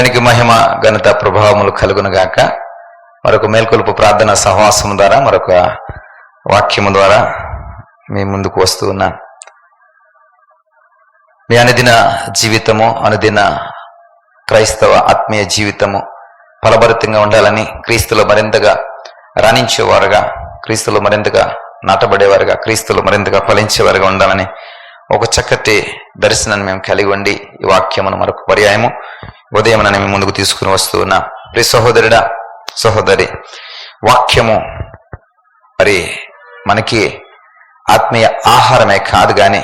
దేవునికి మహిమ ఘనత ప్రభావములు కలుగునుగాక. మరొక మేల్కొలుపు ప్రార్థన సహవాసము ద్వారా మరొక వాక్యము ద్వారా మీ ముందుకు వస్తూ ఉన్నాను. మీ అనుదిన జీవితము, అనుదిన క్రైస్తవ ఆత్మీయ జీవితము ఫలభరితంగా ఉండాలని, క్రీస్తులో మరింతగా రాణించేవారుగా, క్రీస్తులో మరింతగా నాటబడేవారుగా, క్రీస్తులో మరింతగా ఫలించేవారుగా ఉండాలని ఒక చక్కటి దర్శనాన్ని మేము కలిగి ఉండి ఈ వాక్యమును మరొక పర్యాయము ఉదయం మేము ముందుకు తీసుకుని వస్తూ ఉన్నాం. ప్రియ సహోదరుడా, సహోదరి, వాక్యము మరి మనకి ఆత్మీయ ఆహారమే కాదు కానీ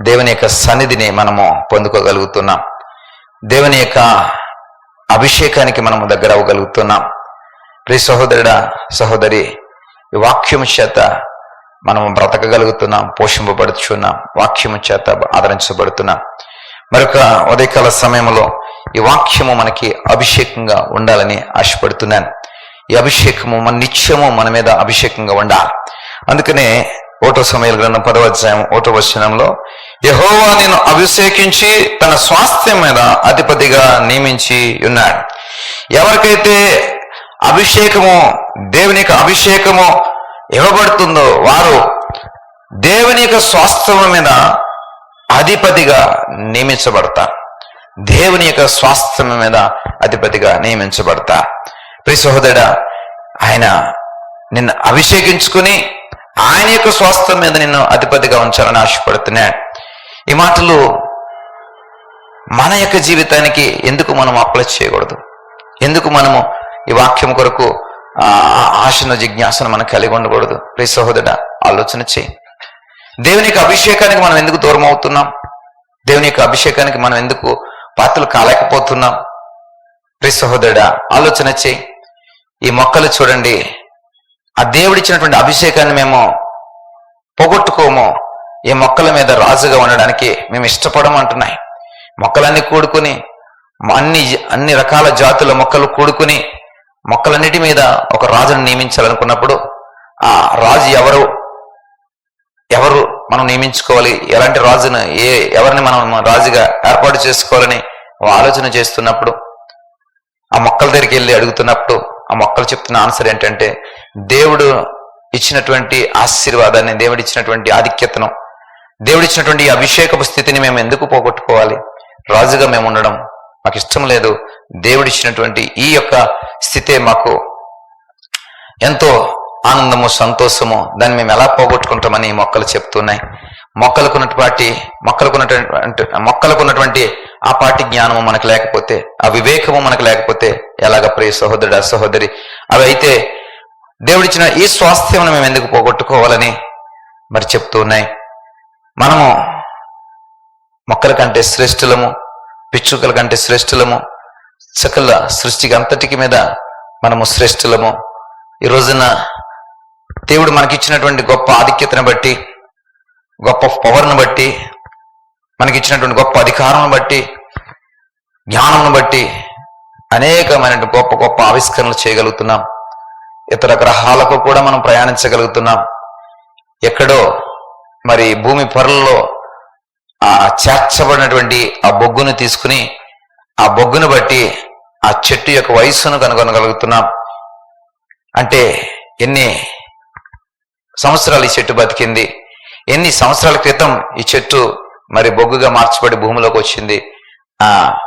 దేవుని యొక్క సన్నిధిని మనము పొందుకోగలుగుతున్నాం. దేవుని యొక్క అభిషేకానికి మనము దగ్గర అవ్వగలుగుతున్నాం. ప్రియ సహోదరుడా, సహోదరి, ఈ వాక్యము చేత మనము బ్రతకగలుగుతున్నాం, పోషింపబడుతున్నాం, వాక్యము చేత ఆదరించబడుతున్నాం. మరొక ఉదయకాల సమయంలో ఈ వాక్యము మనకి అభిషేకంగా ఉండాలని ఆశపడుతున్నాను. ఈ అభిషేకము మన నిత్యము మన మీద అభిషేకంగా ఉండాలి. అందుకనే 1 సమూయేలు గ్రంథం 10వ అధ్యాయం 1వ వచనంలో, యెహోవా నిన్ను అభిషేకించి తన స్వాస్థ్యం మీద అధిపతిగా నియమించి ఉన్నాడు. ఎవరికైతే అభిషేకము, దేవుని యొక్క అభిషేకము ఇవ్వబడుతుందో వారు దేవుని యొక్క స్వాస్థ్యం మీద అధిపతిగా నియమించబడతారు. దేవుని యొక్క స్వాస్థ్యం మీద అధిపతిగా నియమించబడతారు. ప్రియ సహోదరుడా, ఆయన నిన్ను అభిషేకించుకుని ఆయన యొక్క స్వాస్థ్యం మీద నిన్ను అధిపతిగా ఉంచాలని ఆశపడుతున్నాడు. ఈ మాటలు మన యొక్క జీవితానికి ఎందుకు మనం అప్లై చేయకూడదు? ఎందుకు మనము ఈ వాక్యం కొరకు ఆశను, జిజ్ఞాసను మనం కలిగి ఉండకూడదు? ప్రియ సహోదరుడా, ఆలోచన చేయి. దేవుని యొక్క అభిషేకానికి మనం ఎందుకు దూరం అవుతున్నాం? దేవుని యొక్క అభిషేకానికి మనం ఎందుకు పాత్రలు కాలేకపోతున్నాం? ప్రియ సహోదరుడా, ఆలోచన చేయి. ఈ మొక్కలు చూడండి, ఆ దేవుడిచ్చినటువంటి అభిషేకాన్ని మేము పోగొట్టుకోము. ఈ మొక్కల మీద రాజుగా ఉండడానికి మేము ఇష్టపడమంటున్నాయి. మొక్కలన్నీ కూడుకుని, అన్ని రకాల జాతుల మొక్కలు కూడుకుని మొక్కలన్నిటి మీద ఒక రాజును నియమించాలనుకున్నప్పుడు ఆ రాజు ఎవరు మనం నియమించుకోవాలి, ఎలాంటి రాజును, ఎవరిని మనం రాజుగా ఏర్పాటు చేసుకోవాలని ఆలోచన చేస్తున్నప్పుడు, ఆ మొక్కల దగ్గరికి వెళ్ళి అడుగుతున్నప్పుడు ఆ మొక్కలు చెప్తున్న ఆన్సర్ ఏంటంటే, దేవుడు ఇచ్చినటువంటి ఆశీర్వాదాన్ని, దేవుడు ఇచ్చినటువంటి ఆధిక్యతను, దేవుడు ఇచ్చినటువంటి అభిషేకపు స్థితిని మేము ఎందుకు పోగొట్టుకోవాలి? రాజుగా మేము ఉండడం మాకు ఇష్టం లేదు. దేవుడిచ్చినటువంటి ఈ యొక్క స్థితే మాకు ఎంతో ఆనందము, సంతోషము. దాన్ని మేము ఎలా పోగొట్టుకుంటామని ఈ మొక్కలు చెప్తున్నాయి. మొక్కలకున్నటువంటి ఆ పాటి జ్ఞానము మనకు లేకపోతే, ఆ వివేకము మనకు లేకపోతే ఎలాగ? ప్రియ సహోదరుడా, సహోదరి, అవి అయితే దేవుడిచ్చిన ఈ స్వాస్థ్యం మేము ఎందుకు పోగొట్టుకోవాలని మరి చెప్తూ ఉన్నాయి. మనము మొక్కల కంటే శ్రేష్ఠులము, పిచ్చుకల కంటే శ్రేష్ఠులము, సకల సృష్టికి అంతటికి మీద మనము శ్రేష్ఠులము. ఈ రోజున దేవుడు మనకిచ్చినటువంటి గొప్ప ఆధిక్యతను బట్టి, గొప్ప పవర్ను బట్టి, మనకిచ్చినటువంటి గొప్ప అధికారం బట్టి, జ్ఞానం బట్టి అనేకమైన గొప్ప గొప్ప ఆవిష్కరణలు చేయగలుగుతున్నాం. ఇతర గ్రహాలకు కూడా మనం ప్రయాణించగలుగుతున్నాం. ఎక్కడో మరి భూమి పొరల్లో చేర్చబడినటువంటి ఆ బొగ్గును తీసుకుని, ఆ బొగ్గును బట్టి ఆ చెట్టు యొక్క వయస్సును కనుగొనగలుగుతున్నాం. అంటే ఎన్ని సంవత్సరాలు ఈ చెట్టు బతికింది, ఎన్ని సంవత్సరాల క్రితం ఈ చెట్టు మరి బొగ్గుగా మార్చబడి భూమిలోకి వచ్చింది,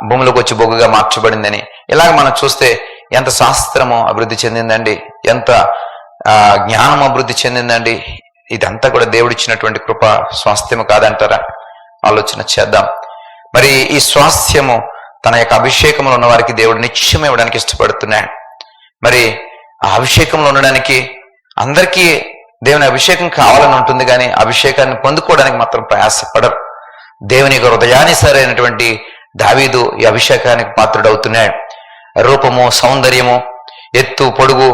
భూమిలోకి వచ్చి బొగ్గుగా మార్చబడిందని. ఇలాగ మనం చూస్తే ఎంత శాస్త్రము అభివృద్ధి చెందిందండి, ఎంత జ్ఞానం అభివృద్ధి చెందిందండి. ఇదంతా కూడా దేవుడిచ్చినటువంటి కృప, స్వాస్థ్యము కాదంటారా? ఆలోచన చేద్దాం. మరి ఈ స్వాస్థ్యము తన యొక్క అభిషేకంలో ఉన్న వారికి దేవుడు నిత్యం ఇవ్వడానికి ఇష్టపడుతున్నాడు. మరి ఆ అభిషేకంలో ఉండడానికి అందరికీ దేవుని అభిషేకం కావాలని ఉంటుంది, కానీ అభిషేకాన్ని పొందుకోవడానికి మాత్రం ప్రయాసపడరు. దేవుని యొక్క హృదయానుసారైనటువంటి దావీదు ఈ అభిషేకానికి పాత్రుడవుతున్నాడు. రూపము, సౌందర్యము, ఎత్తు, పొడుగు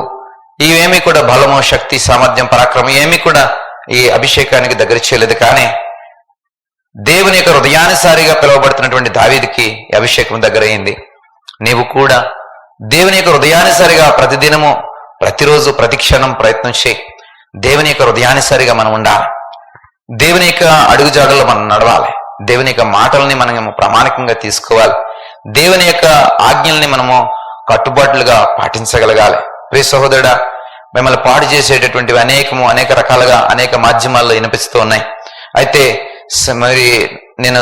ఇవేమీ కూడా, బలము, శక్తి, సామర్థ్యం, పరాక్రమం ఏమీ కూడా ఈ అభిషేకానికి దగ్గర చేయలేదు. కానీ దేవుని యొక్క హృదయానుసారిగా పిలువబడుతున్నటువంటి దావీదుకి ఈ అభిషేకం దగ్గర అయింది. నీవు కూడా దేవుని యొక్క హృదయానుసారిగా ప్రతిదినము, ప్రతిరోజు, ప్రతి క్షణం ప్రయత్నం చేయి. దేవుని యొక్క హృదయానుసారిగా మనం ఉండాలి. దేవుని యొక్క అడుగుజాడల్లో మనం నడవాలి. దేవుని యొక్క మాటల్ని మనం ప్రామాణికంగా తీసుకోవాలి. దేవుని యొక్క ఆజ్ఞల్ని మనము కట్టుబాట్లుగా పాటించగలగాలి. ప్రియ సహోదరుడా, మిమ్మల్ని పాడు చేసేటటువంటివి అనేక రకాలుగా అనేక మాధ్యమాల్లో వినిపిస్తూ ఉన్నాయి. అయితే మరి నేను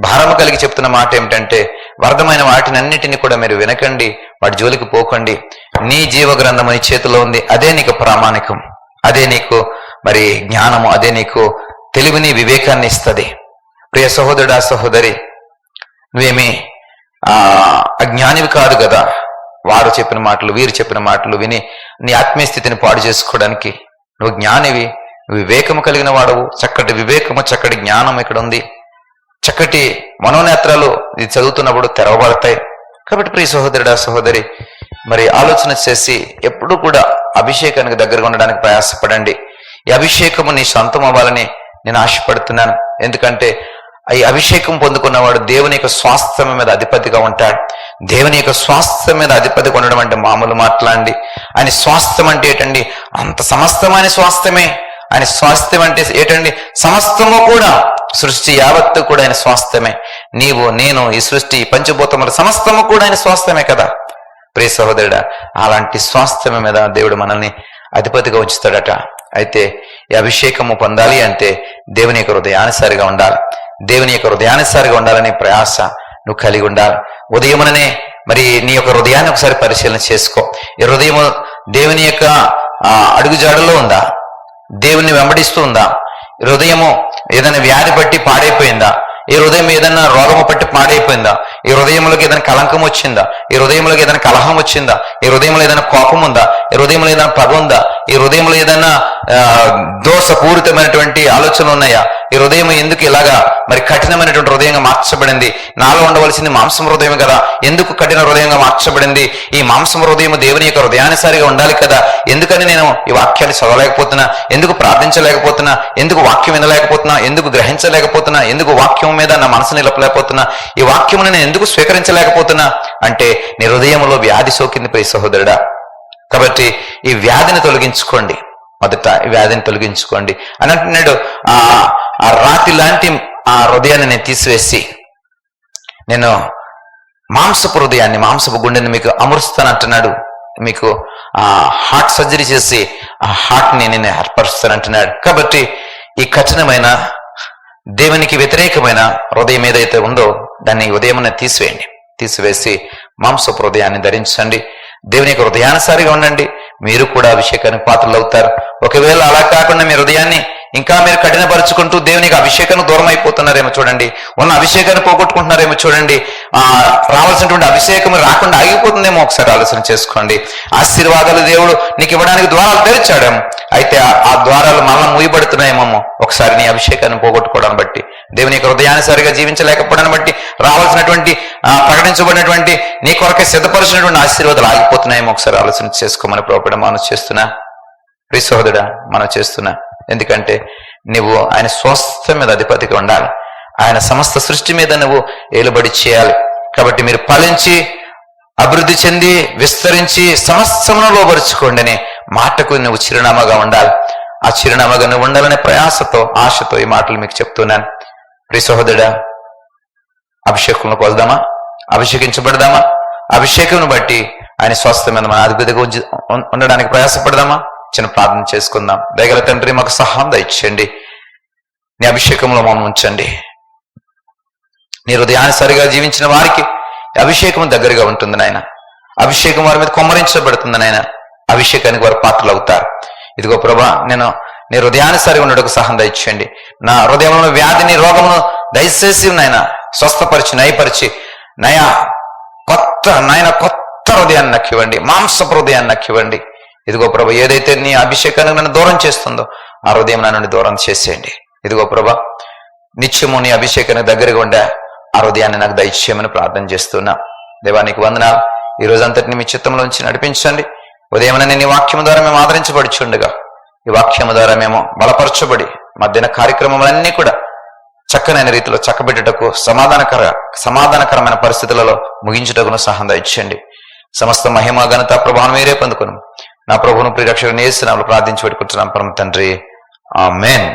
భారం కలిగి చెప్తున్న మాట ఏమిటంటే, వ్యర్థమైన వాటిని అన్నిటినీ కూడా మీరు వినకండి, వాటి జోలికి పోకండి. నీ జీవ గ్రంథము నీ చేతిలో ఉంది, అదే నీకు ప్రామాణికం, అదే నీకు మరి జ్ఞానము, అదే నీకు తెలివిని వివేకాన్ని ఇస్తుంది. ప్రియ సహోదరుడా సహోదరి, నువ్వేమి అజ్ఞానివి కాదు కదా. వారు చెప్పిన మాటలు వీరు చెప్పిన మాటలు విని నీ ఆత్మీయ స్థితిని పాడు చేసుకోవడానికి నువ్వు జ్ఞానివి, నువ్వు వివేకము కలిగిన వాడవు. చక్కటి వివేకము, చక్కటి జ్ఞానం ఇక్కడ ఉంది. చక్కటి మనోనేత్రాలు ఇది చదువుతున్నప్పుడు తెరవబడతాయి. కాబట్టి ప్రియ సహోదరుడా సహోదరి, మరి ఆలోచన చేసి ఎప్పుడూ కూడా అభిషేకానికి దగ్గరగా ఉండడానికి ప్రయాసపడండి. ఈ అభిషేకము నీ సొంతం అవ్వాలని నేను ఆశపడుతున్నాను. ఎందుకంటే ఈ అభిషేకం పొందుకున్నవాడు దేవుని యొక్క స్వాస్థ్యం మీద అధిపతిగా ఉంటాడు. దేవుని యొక్క స్వాస్థ్యం మీద అధిపతిగా ఉండడం అంటే మామూలు మాట్లాడండి. ఆయన స్వాస్థ్యం అంటే ఏంటండి? అంత సమస్తమైన స్వాస్థ్యమే. ఆయన స్వాస్థ్యం అంటే ఏంటండి? సమస్తము కూడా, సృష్టి యావత్తు కూడా ఆయన స్వాస్థ్యమే. నీవు నేను ఈ సృష్టి పంచభూతముల సమస్తము కూడా ఆయన స్వాస్థ్యమే కదా. ప్రియ సహోదరుడా, అలాంటి స్వాస్థ్యం మీద దేవుడు మనల్ని అధిపతిగా ఉంచుతాడట. అయితే ఈ అభిషేకము పొందాలి అంటే దేవుని యొక్క హృదయానుసారిగా ఉండాలి. దేవుని యొక్క హృదయానుసారిగా ఉండాలని ప్రయాస నువ్వు కలిగి ఉండాలి. ఉదయముననే మరి నీ యొక్క హృదయాన్ని ఒకసారి పరిశీలన చేసుకో. ఈ హృదయము దేవుని యొక్క అడుగుజాడలో ఉందా? దేవుణ్ణి వెంబడిస్తూ ఉందా? ఈ హృదయము ఏదైనా వ్యాధి పట్టి పాడైపోయిందా? ఈ హృదయం ఏదైనా రోగము పట్టి పాడైపోయిందా? ఈ హృదయంలోకి ఏదైనా కలంకం వచ్చిందా? ఈ హృదయంలోకి ఏదైనా కలహం వచ్చిందా? ఈ హృదయంలో ఏదైనా కోపం ఉందా? ఈ హృదయంలో ఏదైనా పగ ఉందా? ఈ హృదయంలో ఏదైనా దోషపూరితమైనటువంటి ఆలోచనలు ఉన్నాయా? ఈ హృదయం ఎందుకు ఇలాగా మరి కఠినమైనటువంటి హృదయంగా మార్చబడింది? నాలో ఉండవలసింది మాంసం హృదయం కదా, ఎందుకు కఠిన హృదయంగా మార్చబడింది? ఈ మాంసం హృదయం దేవుని యొక్క హృదయానుసారిగా ఉండాలి కదా. ఎందుకని నేను ఈ వాక్యాన్ని చదవలేకపోతున్నా? ఎందుకు ప్రార్థించలేకపోతున్నా? ఎందుకు వాక్యం వినలేకపోతున్నా? ఎందుకు గ్రహించలేకపోతున్నా? ఎందుకు వాక్యం మీద నా మనసు నిలపలేకపోతున్నా? ఈ వాక్యమును నేను ఎందుకు స్వీకరించలేకపోతున్నా అంటే నీ హృదయంలో వ్యాధి సోకింది ప్రియ సహోదరుడా. కాబట్టి ఈ వ్యాధిని తొలగించుకోండి. మొదట ఈ వ్యాధిని తొలగించుకోండి అని అంటున్నాడు. ఆ రాతి లాంటి ఆ హృదయాన్ని నేను తీసివేసి నేను మాంసపు హృదయాన్ని, మాంసపు గుండెని మీకు అమరుస్తాను అంటున్నాడు. మీకు హార్ట్ సర్జరీ చేసి ఆ హార్ట్ని నేను ఏర్పరుస్తాను అంటున్నాడు. కాబట్టి ఈ కఠినమైన దేవునికి వ్యతిరేకమైన హృదయం ఏదైతే ఉందో దాన్ని ఉదయమున తీసివేయండి. తీసివేసి మాంసపు హృదయాన్ని ధరించండి. దేవుని యొక్క హృదయానుసారిగా ఉండండి. మీరు కూడా అభిషేకానికి పాత్రలు అవుతారు. ఒకవేళ అలా కాకుండా మీ హృదయాన్ని ఇంకా మీరు కఠినపరుచుకుంటూ దేవునికి అభిషేకాన్ని దూరం అయిపోతున్నారేమో చూడండి. ఉన్న అభిషేకాన్ని పోగొట్టుకుంటున్నారేమో చూడండి. రావాల్సినటువంటి అభిషేకం రాకుండా ఆగిపోతుందేమో ఒకసారి ఆలోచన చేసుకోండి. ఆశీర్వాదాలు దేవుడు నీకు ఇవ్వడానికి ద్వారాలు తెరిచాడేమో, అయితే ఆ ద్వారాలు మళ్ళీ మూయబడుతున్నాయేమో ఒకసారి నీ అభిషేకాన్ని పోగొట్టుకోవడాన్ని బట్టి, దేవుని యొక్క హృదయానుసారిగా జీవించలేకపోవడాన్ని బట్టి రావాల్సినటువంటి ప్రకటించబడినటువంటి నీ కొరకే సిద్ధపరిచినటువంటి ఆశీర్వాదాలు ఆగిపోతున్నాయేమో ఒకసారి ఆలోచన చేసుకోమని ప్రభువుని మనం చేస్తున్నా. ప్రియ సహోదరుడా, మనం చేస్తున్నా. ఎందుకంటే నువ్వు ఆయన స్వాస్థ్యం మీద అధిపతిగా ఉండాలి. ఆయన సమస్త సృష్టి మీద నువ్వు ఏలుబడి చేయాలి. కాబట్టి మీరు ఫలించి అభివృద్ధి చెంది విస్తరించి సమస్తమును లోబరుచుకోండి అనే మాటకు నువ్వు చిరునామాగా ఉండాలి. ఆ చిరునామాగా నువ్వు ఉండాలనే ప్రయాసతో, ఆశతో ఈ మాటలు మీకు చెప్తున్నాను. ప్రియ సహోదరుడా, అభిషేకంలో పొందుదామా? అభిషేకించబడదామా? అభిషేకం బట్టి ఆయన స్వాస్థ్యం మీద మన అధిపతిగా ఉండడానికి ప్రయాసపడదామా? చిన్న ప్రార్థన చేసుకుందాం. దయగల తండ్రి, మాకు సహాయం దయచేయండి. నీ అభిషేకంలో మమ్మల్ని ఉంచండి. నీ హృదయానుసారిగా జీవించిన వారికి అభిషేకం దగ్గరగా ఉంటుంది నాయన. అభిషేకం వారి మీద కొమ్మరించబడుతుంది నాయన. అభిషేకానికి వారు పాత్రలు అవుతారు. ఇదిగో ప్రభా, నేను నీ హృదయానుసారిగా ఉండడానికి సహాయం దయచేయండి. నా హృదయంలో వ్యాధిని, రోగమును దయచేసి నాయన స్వస్థపరిచి, నయపరిచి కొత్త హృదయాన్ని నక్కివ్వండి. మాంసపు హృదయాన్ని నక్కివ్వండి. ఇదిగో ప్రభా, ఏదైతే నీ అభిషేకాన్ని నన్ను దూరం చేస్తుందో ఆ హృదయం నా నుండి దూరం చేసేయండి. ఇదిగో ప్రభా, నిత్యము నీ అభిషేకానికి దగ్గరగా ఉండే ఆ హృదయాన్ని నాకు దయచేయమని ప్రార్థన చేస్తున్నా. దేవానికి వందనాలు. ఈ రోజంతటిని మీ చిత్తంలోంచి నడిపించండి. ఉదయమని నీ వాక్యము ద్వారా మేము ఆదరించబడుచుండగా ఈ వాక్యము ద్వారా మేము బలపరచబడి మధ్యాహ్న కార్యక్రమములన్నీ కూడా చక్కనైన రీతిలో చక్కబెట్టుటకు సమాధానకరమైన పరిస్థితులలో ముగించుటకును సహాయం దయచేయండి. సమస్త మహిమ, ఘనత, ప్రభావం మీరే పొందుకును. నా ప్రభువును ప్రియరక్షకుని యేసు నామములో ప్రార్థించి పెట్టుకుంటున్నాం పరమ తండ్రి. ఆమేన్.